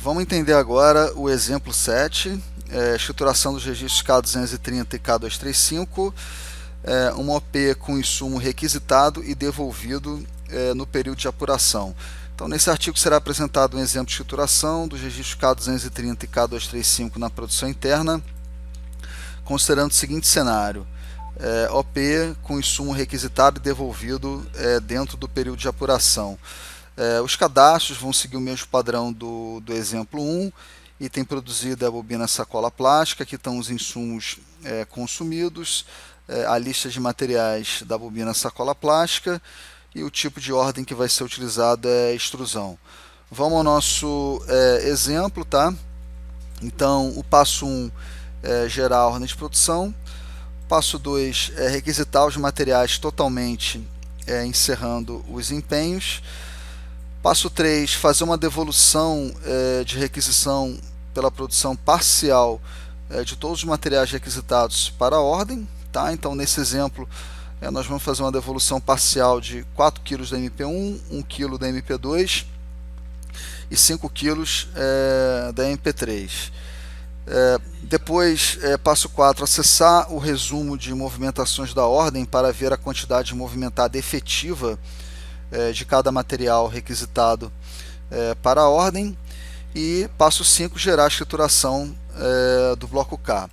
Vamos entender agora o exemplo 7, escrituração dos registros K230 e K235, uma OP com insumo requisitado e devolvido no período de apuração. Então, nesse artigo será apresentado um exemplo de escrituração dos registros K230 e K235 na produção interna, considerando o seguinte cenário: OP com insumo requisitado e devolvido dentro do período de apuração. Os cadastros vão seguir o mesmo padrão do exemplo 1, item produzido é a bobina sacola plástica, aqui estão os insumos consumidos, a lista de materiais da bobina sacola plástica e o tipo de ordem que vai ser utilizado é extrusão. Vamos ao nosso exemplo, tá? Então, o passo 1 é gerar a ordem de produção, passo 2 é requisitar os materiais totalmente, encerrando os empenhos. Passo 3, fazer uma devolução de requisição pela produção parcial de todos os materiais requisitados para a ordem. Tá? Então, nesse exemplo, nós vamos fazer uma devolução parcial de 4 kg da MP1, 1 kg da MP2 e 5 kg da MP3. Depois, passo 4, acessar o resumo de movimentações da ordem para ver a quantidade movimentada efetiva de cada material requisitado para a ordem. E passo 5, gerar a escrituração do bloco K.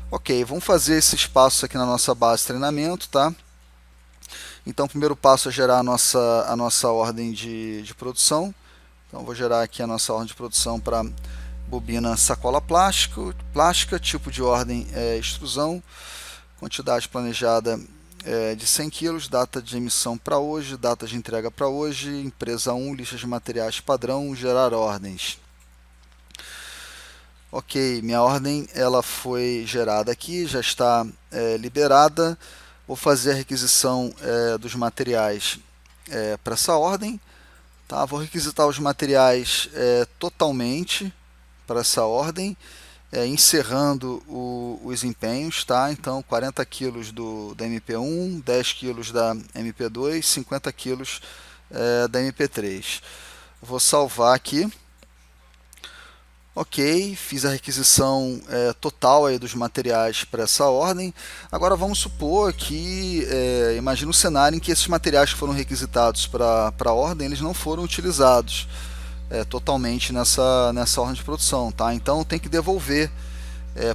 Ok, vamos fazer esses passos aqui na nossa base de treinamento, tá? Então, o primeiro passo é gerar a nossa ordem de produção. Então, vou gerar aqui a nossa ordem de produção para bobina sacola plástica, tipo de ordem extrusão, quantidade planejada de 100 kg, data de emissão para hoje, data de entrega para hoje, empresa 1, lista de materiais padrão, gerar ordens. Ok, minha ordem ela foi gerada aqui, já está liberada. Vou fazer a requisição dos materiais para essa ordem. Tá? Vou requisitar os materiais totalmente para essa ordem, encerrando os empenhos, tá? Então 40 kg da MP1, 10 kg da MP2, 50 kg da MP3. Vou salvar aqui. Ok, fiz a requisição total aí dos materiais para essa ordem. Agora vamos supor que, imagina um cenário em que esses materiais que foram requisitados para a ordem, eles não foram utilizados totalmente nessa ordem de produção, tá? Então tem que devolver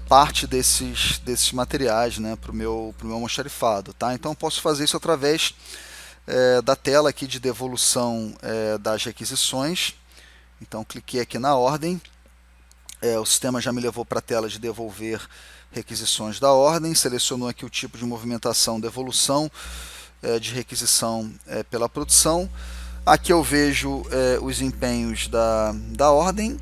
parte desses materiais, né, para o meu almoxarifado, tá? Então eu posso fazer isso através da tela aqui de devolução das requisições. Então cliquei aqui na ordem. O sistema já me levou para a tela de devolver requisições da ordem, selecionou aqui o tipo de movimentação, devolução de requisição pela produção. Aqui eu vejo os empenhos da ordem,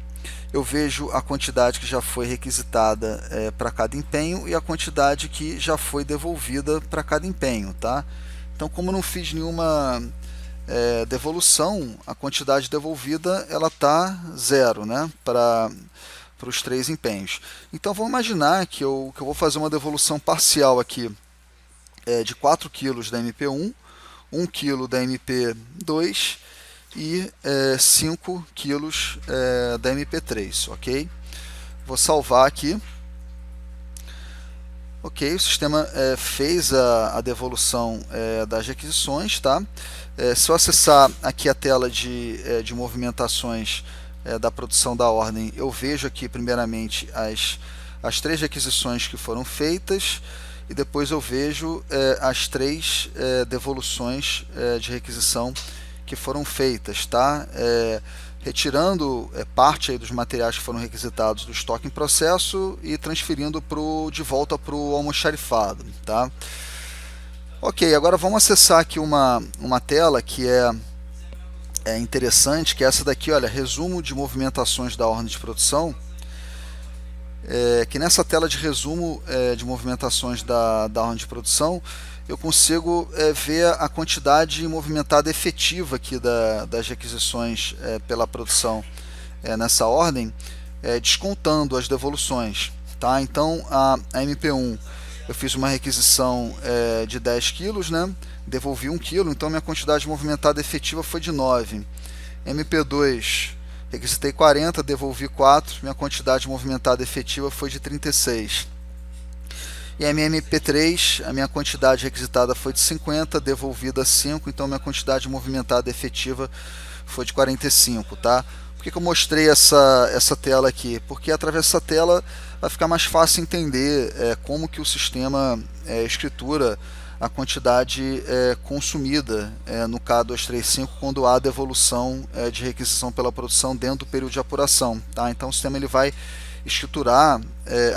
eu vejo a quantidade que já foi requisitada para cada empenho e a quantidade que já foi devolvida para cada empenho. Tá? Então, como eu não fiz nenhuma devolução, a quantidade devolvida está 0, né, para os 3 empenhos. Então vamos imaginar que eu vou fazer uma devolução parcial aqui de 4 kg da MP1, 1 kg da MP2 e 5 kg da MP3, ok? Vou salvar aqui. Ok, o sistema fez a devolução das requisições, tá? Se eu acessar aqui a tela de movimentações da produção da ordem, eu vejo aqui primeiramente as 3 requisições que foram feitas e depois eu vejo as 3 devoluções de requisição que foram feitas, tá? Retirando parte aí dos materiais que foram requisitados do estoque em processo e transferindo de volta para o almoxarifado, tá? Ok, agora vamos acessar aqui uma tela que é interessante, que é essa daqui, olha, resumo de movimentações da ordem de produção, que nessa tela de resumo de movimentações da ordem de produção, eu consigo ver a quantidade movimentada efetiva aqui das requisições pela produção nessa ordem, descontando as devoluções. Tá? Então, a MP1, eu fiz uma requisição de 10 kg, né? Devolvi 1 kg, então minha quantidade movimentada efetiva foi de 9. MP2, requisitei 40, devolvi 4, minha quantidade movimentada efetiva foi de 36. E a minha MP3, a minha quantidade requisitada foi de 50, devolvida 5, então minha quantidade movimentada efetiva foi de 45, tá? Por que eu mostrei essa tela aqui? Porque através dessa tela vai ficar mais fácil entender como que o sistema escritura a quantidade consumida no K235 quando há devolução de requisição pela produção dentro do período de apuração, tá? Então o sistema ele vai escriturar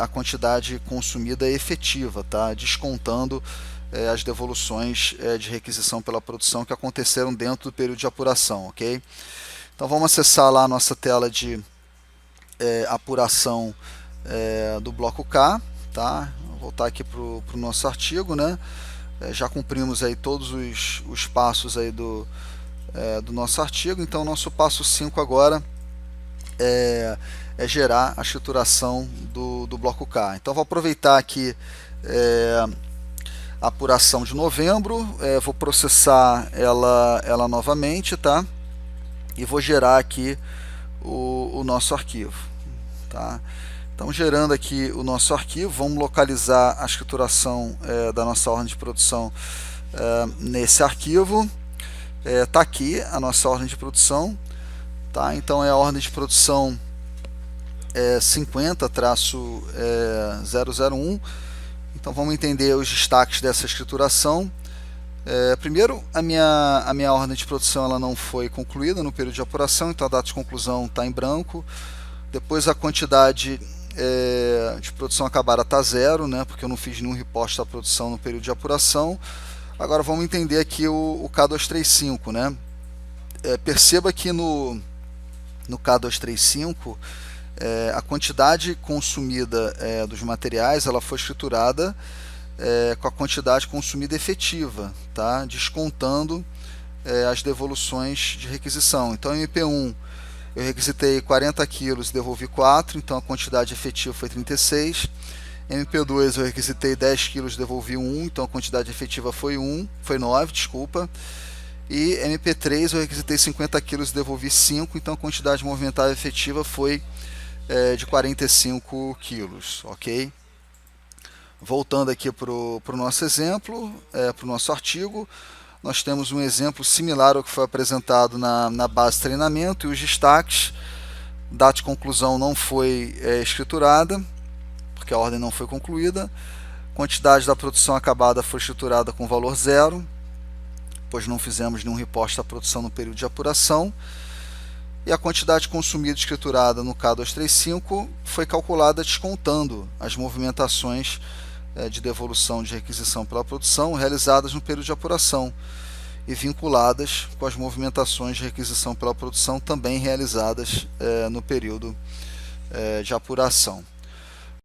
a quantidade consumida efetiva, tá? Descontando as devoluções de requisição pela produção que aconteceram dentro do período de apuração, ok? Então vamos acessar lá a nossa tela de apuração do bloco K, tá? Vou voltar aqui para o nosso artigo, né? Já cumprimos aí todos os passos aí do nosso artigo, então nosso passo 5 agora é gerar a escrituração do bloco K. Então vou aproveitar aqui a apuração de novembro, vou processar ela novamente, tá? E vou gerar aqui o nosso arquivo, tá? Então, gerando aqui o nosso arquivo, vamos localizar a escrituração da nossa ordem de produção nesse arquivo. Tá aqui a nossa ordem de produção, tá? Então é a ordem de produção 50-001. Então vamos entender os destaques dessa escrituração. Primeiro, a minha ordem de produção ela não foi concluída no período de apuração, então a data de conclusão está em branco. Depois a quantidade de produção acabada está zero, né, porque eu não fiz nenhum reposte da produção no período de apuração. Agora vamos entender aqui o K235, né? Perceba que no K235 a quantidade consumida dos materiais ela foi escriturada com a quantidade consumida efetiva, tá? Descontando as devoluções de requisição. Então MP1 eu requisitei 40 kg e devolvi 4, então a quantidade efetiva foi 36. MP2 eu requisitei 10 kg e devolvi 1, então a quantidade efetiva foi 9, desculpa. E MP3 eu requisitei 50 kg e devolvi 5, então a quantidade movimentada efetiva foi de 45 kg, ok? Voltando aqui para o nosso exemplo, para o nosso artigo, nós temos um exemplo similar ao que foi apresentado na base de treinamento e os destaques. Data de conclusão não foi escriturada, porque a ordem não foi concluída. Quantidade da produção acabada foi escriturada com valor zero, pois não fizemos nenhum reposte da produção no período de apuração. E a quantidade consumida escriturada no K235 foi calculada descontando as movimentações de devolução de requisição pela produção realizadas no período de apuração e vinculadas com as movimentações de requisição pela produção também realizadas no período de apuração.